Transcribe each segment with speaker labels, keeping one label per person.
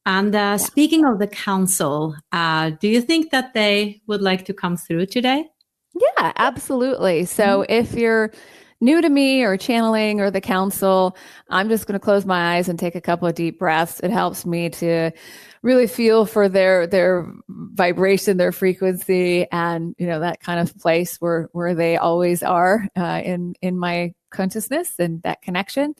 Speaker 1: And
Speaker 2: Yeah.
Speaker 1: speaking of the council, do you think that they would like to come through today?
Speaker 2: Yeah, absolutely. So if you're new to me or channeling or the council, I'm just going to close my eyes and take a couple of deep breaths. It helps me to really feel for their vibration, their frequency, and that kind of place where they always are in my consciousness and that connection.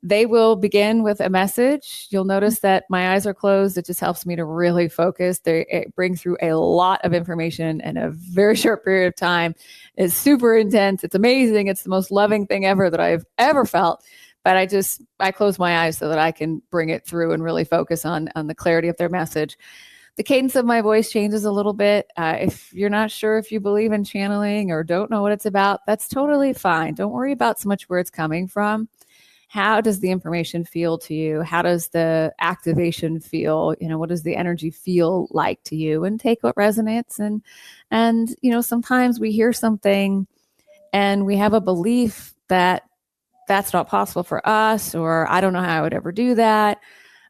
Speaker 2: They will begin with a message. You'll notice that my eyes are closed. It just helps me to really focus. They bring through a lot of information in a very short period of time. It's super intense. It's amazing. It's the most loving thing ever that I've ever felt. But I close my eyes so that I can bring it through and really focus on the clarity of their message. The cadence of my voice changes a little bit. If you're not sure if you believe in channeling or don't know what it's about, that's totally fine. Don't worry about so much where it's coming from. How does the information feel to you? How does the activation feel? What does the energy feel like to you? And take what resonates. And sometimes we hear something and we have a belief that that's not possible for us, or I don't know how I would ever do that,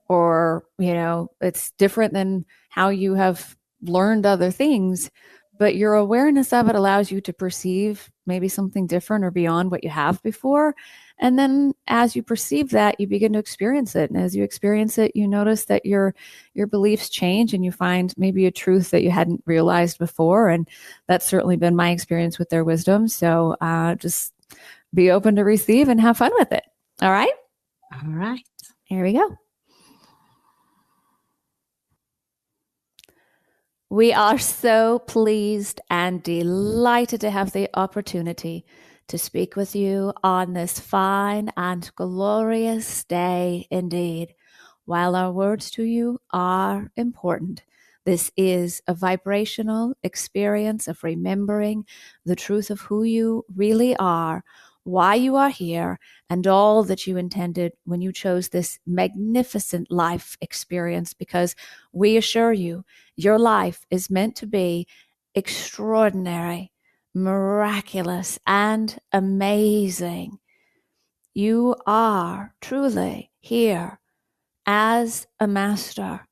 Speaker 2: or it's different than how you have learned other things. But your awareness of it allows you to perceive maybe something different or beyond what you have before. And then as you perceive that, you begin to experience it. And as you experience it, you notice that your beliefs change and you find maybe a truth that you hadn't realized before. And that's certainly been my experience with their wisdom. So just be open to receive and have fun with it. All right?
Speaker 1: All right.
Speaker 2: Here we go. We are so pleased and delighted to have the opportunity to speak with you on this fine and glorious day indeed. While our words to you are important, this is a vibrational experience of remembering the truth of who you really are, why you are here, and all that you intended when you chose this magnificent life experience, because we assure you, your life is meant to be extraordinary, miraculous, and amazing. You are truly here as a master.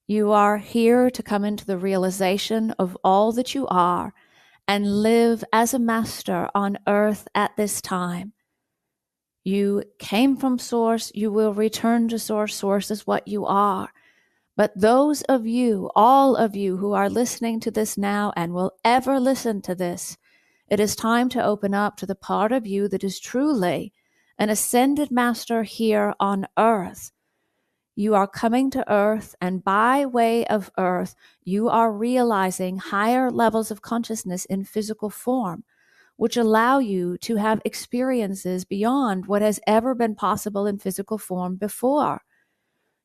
Speaker 2: You are here to come into the realization of all that you are and live as a master on earth at this time. You came from source, you will return to source. Source is what you are. But those of you, all of you who are listening to this now and will ever listen to this, it is time to open up to the part of you that is truly an ascended master here on earth. You are coming to earth, and by way of earth, you are realizing higher levels of consciousness in physical form, which allow you to have experiences beyond what has ever been possible in physical form before.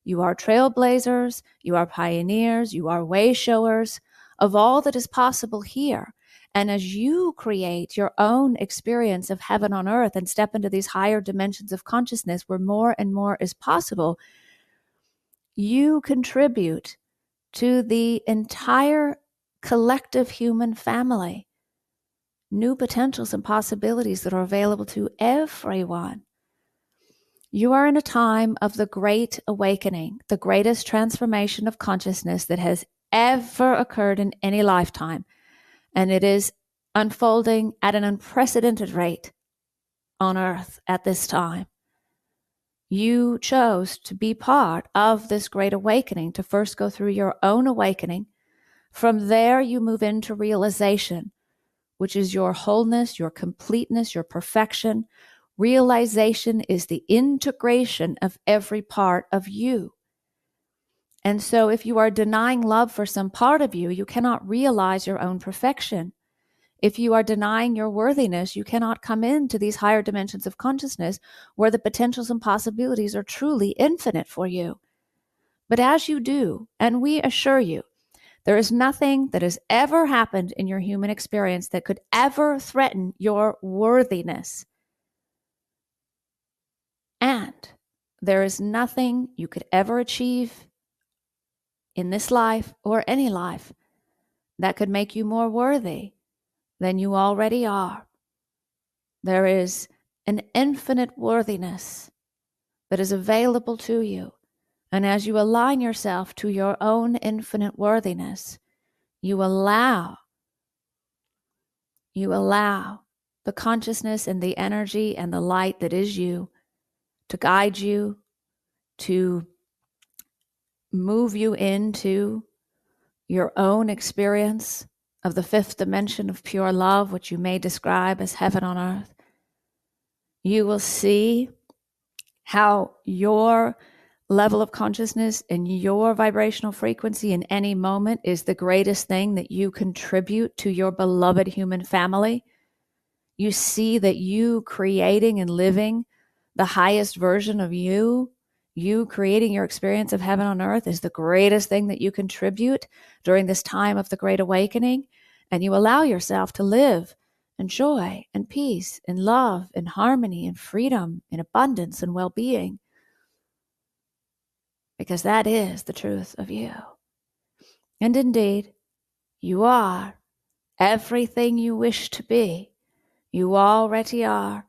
Speaker 2: You are trailblazers, you are pioneers, you are way showers of all that is possible here. And as you create your own experience of heaven on earth and step into these higher dimensions of consciousness where more and more is possible, you contribute to the entire collective human family, new potentials and possibilities that are available to everyone. You are in a time of the great awakening, the greatest transformation of consciousness that has ever occurred in any lifetime. And it is unfolding at an unprecedented rate on earth at this time. You chose to be part of this great awakening, to first go through your own awakening. From there, you move into realization, which is your wholeness, your completeness, your perfection. Realization is the integration of every part of you. And so if you are denying love for some part of you, you cannot realize your own perfection. If you are denying your worthiness, you cannot come into these higher dimensions of consciousness where the potentials and possibilities are truly infinite for you. But as you do, and we assure you, there is nothing that has ever happened in your human experience that could ever threaten your worthiness. And there is nothing you could ever achieve in this life or any life that could make you more worthy than you already are. There is an infinite worthiness that is available to you And as you align yourself to your own infinite worthiness, you allow the consciousness and the energy and the light that is you to guide you, to move you into your own experience of the fifth dimension of pure love, which you may describe as heaven on earth. You will see how your level of consciousness and your vibrational frequency in any moment is the greatest thing that you contribute to your beloved human family. You see that you creating and living the highest version of you, you creating your experience of heaven on earth, is the greatest thing that you contribute during this time of the Great Awakening. And you allow yourself to live in joy and peace and love and harmony and freedom and abundance and well-being, because that is the truth of you. And indeed, you are everything you wish to be. You already are.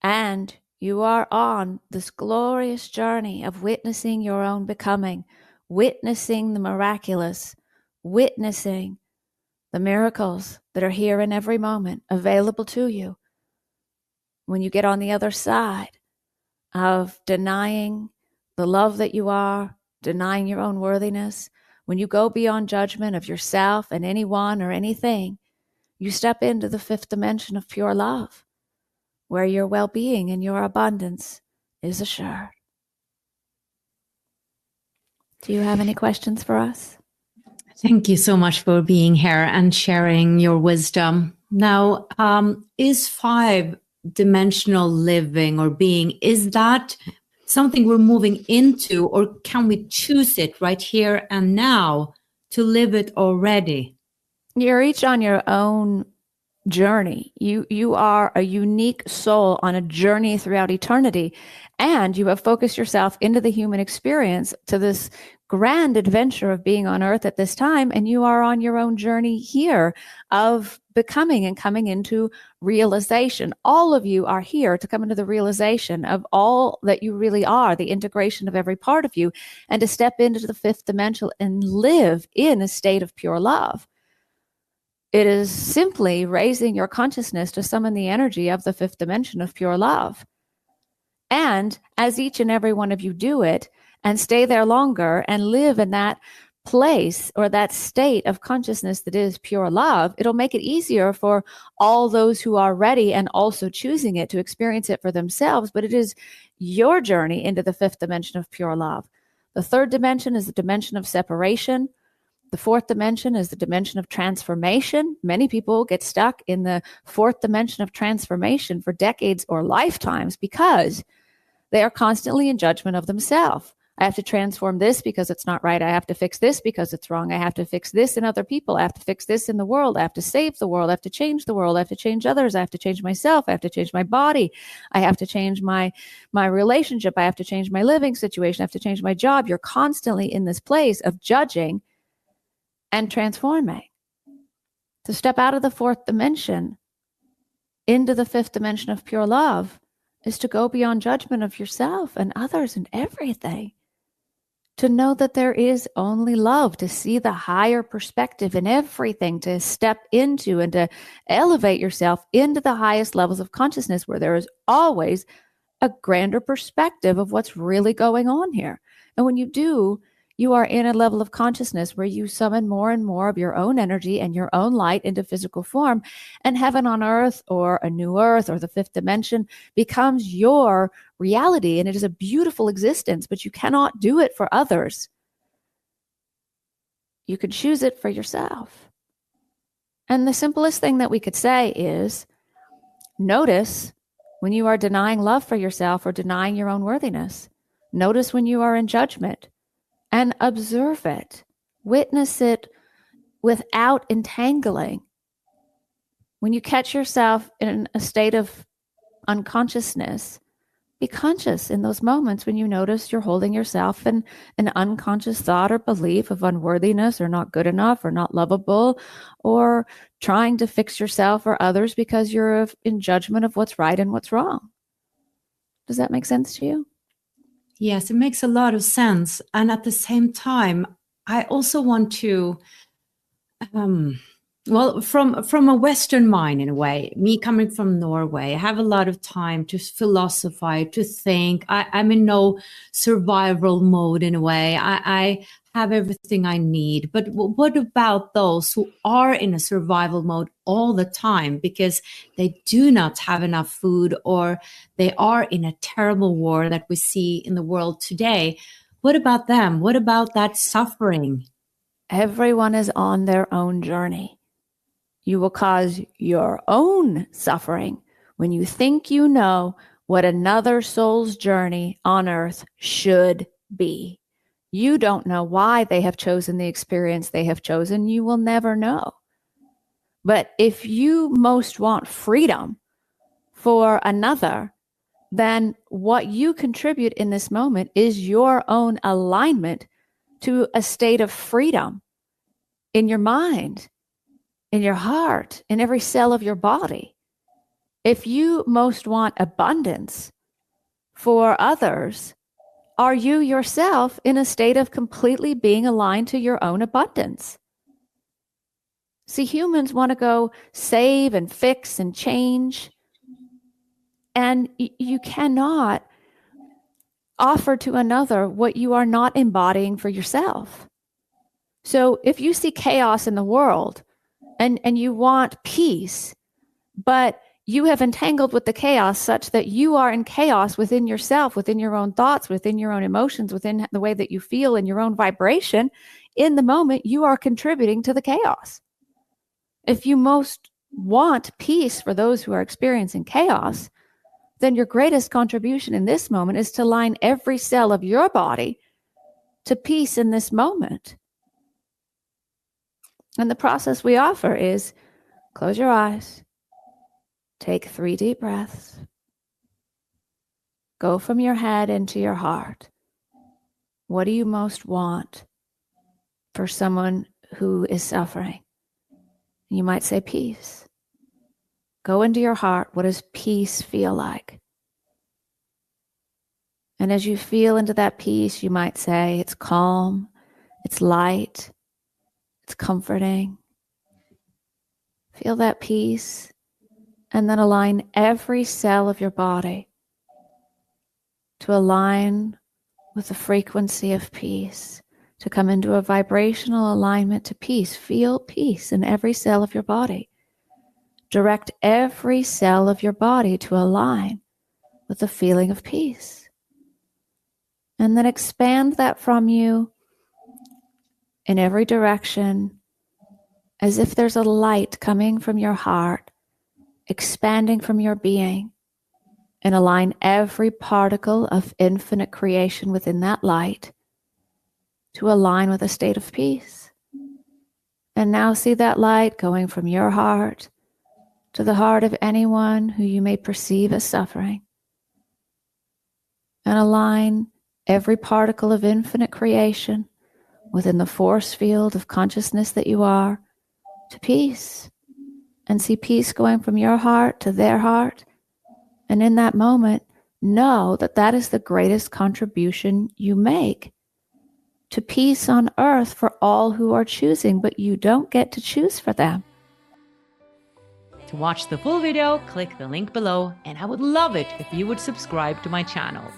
Speaker 2: And you are on this glorious journey of witnessing your own becoming, witnessing the miraculous, witnessing the miracles that are here in every moment available to you. When you get on the other side of denying the love that you are, denying your own worthiness, when you go beyond judgment of yourself and anyone or anything, you step into the fifth dimension of pure love, where your well-being and your abundance is assured. Do you have any questions for us?
Speaker 1: Thank you so much for being here and sharing your wisdom. Now, is five-dimensional living or being, is that something we're moving into, or can we choose it right here and now to live it already?
Speaker 2: You're each on your own journey. You are a unique soul on a journey throughout eternity, and you have focused yourself into the human experience to this grand adventure of being on earth at this time, and you are on your own journey here of becoming and coming into realization. All of you are here to come into the realization of all that you really are, the integration of every part of you, and to step into the fifth dimension and live in a state of pure love. It is simply raising your consciousness to summon the energy of the fifth dimension of pure love. And as each and every one of you do it and stay there longer and live in that place or that state of consciousness that is pure love, it'll make it easier for all those who are ready and also choosing it to experience it for themselves. But it is your journey into the fifth dimension of pure love. The third dimension is the dimension of separation. The fourth dimension is the dimension of transformation. Many people get stuck in the fourth dimension of transformation for decades or lifetimes because they are constantly in judgment of themselves. I have to transform this because it's not right. I have to fix this because it's wrong. I have to fix this in other people. I have to fix this in the world. I have to save the world. I have to change the world. I have to change others. I have to change myself. I have to change my body. I have to change my relationship. I have to change my living situation. I have to change my job. You're constantly in this place of judging and transforming. To step out of the fourth dimension into the fifth dimension of pure love is to go beyond judgment of yourself and others and everything. To know that there is only love, to see the higher perspective in everything, to step into and to elevate yourself into the highest levels of consciousness where there is always a grander perspective of what's really going on here. And when you do, you are in a level of consciousness where you summon more and more of your own energy and your own light into physical form, and heaven on earth or a new earth or the fifth dimension becomes your reality. And it is a beautiful existence, but you cannot do it for others. You can choose it for yourself. And the simplest thing that we could say is notice when you are denying love for yourself or denying your own worthiness. Notice when you are in judgment. And observe it, witness it without entangling. When you catch yourself in a state of unconsciousness, be conscious in those moments when you notice you're holding yourself in an unconscious thought or belief of unworthiness or not good enough or not lovable, or trying to fix yourself or others because you're in judgment of what's right and what's wrong. Does that make sense to you?
Speaker 1: Yes, it makes a lot of sense. And at the same time, I also want to, um, well, from a Western mind in a way, me coming from Norway, I have a lot of time to philosophize, to think. I'm in no survival mode in a way. I have everything I need. But what about those who are in a survival mode all the time because they do not have enough food or they are in a terrible war that we see in the world today? What about them? What about that suffering?
Speaker 2: Everyone is on their own journey. You will cause your own suffering when you think you know what another soul's journey on earth should be. You don't know why they have chosen the experience they have chosen. You will never know. But if you most want freedom for another, then what you contribute in this moment is your own alignment to a state of freedom in your mind, in your heart, in every cell of your body. If you most want abundance for others, are you yourself in a state of completely being aligned to your own abundance? See, humans want to go save and fix and change. And you cannot offer to another what you are not embodying for yourself. So if you see chaos in the world and you want peace, but you have entangled with the chaos such that you are in chaos within yourself, within your own thoughts, within your own emotions, within the way that you feel in your own vibration, in the moment, you are contributing to the chaos. If you most want peace for those who are experiencing chaos, then your greatest contribution in this moment is to align every cell of your body to peace in this moment. And the process we offer is close your eyes, take 3 deep breaths, go from your head into your heart. What do you most want for someone who is suffering? You might say peace. Go into your heart. What does peace feel like? And as you feel into that peace, you might say it's calm, it's light, it's comforting. Feel that peace and then align every cell of your body to align with the frequency of peace, to come into a vibrational alignment to peace. Feel peace in every cell of your body. Direct every cell of your body to align with the feeling of peace. And then expand that from you in every direction, as if there's a light coming from your heart, expanding from your being, and align every particle of infinite creation within that light to align with a state of peace. And now see that light going from your heart to the heart of anyone who you may perceive as suffering. And align every particle of infinite creation within the force field of consciousness that you are to peace. And see peace going from your heart to their heart. And in that moment, know that that is the greatest contribution you make to peace on earth for all who are choosing, but you don't get to choose for them.
Speaker 1: To watch the full video, click the link below, and I would love it if you would subscribe to my channel.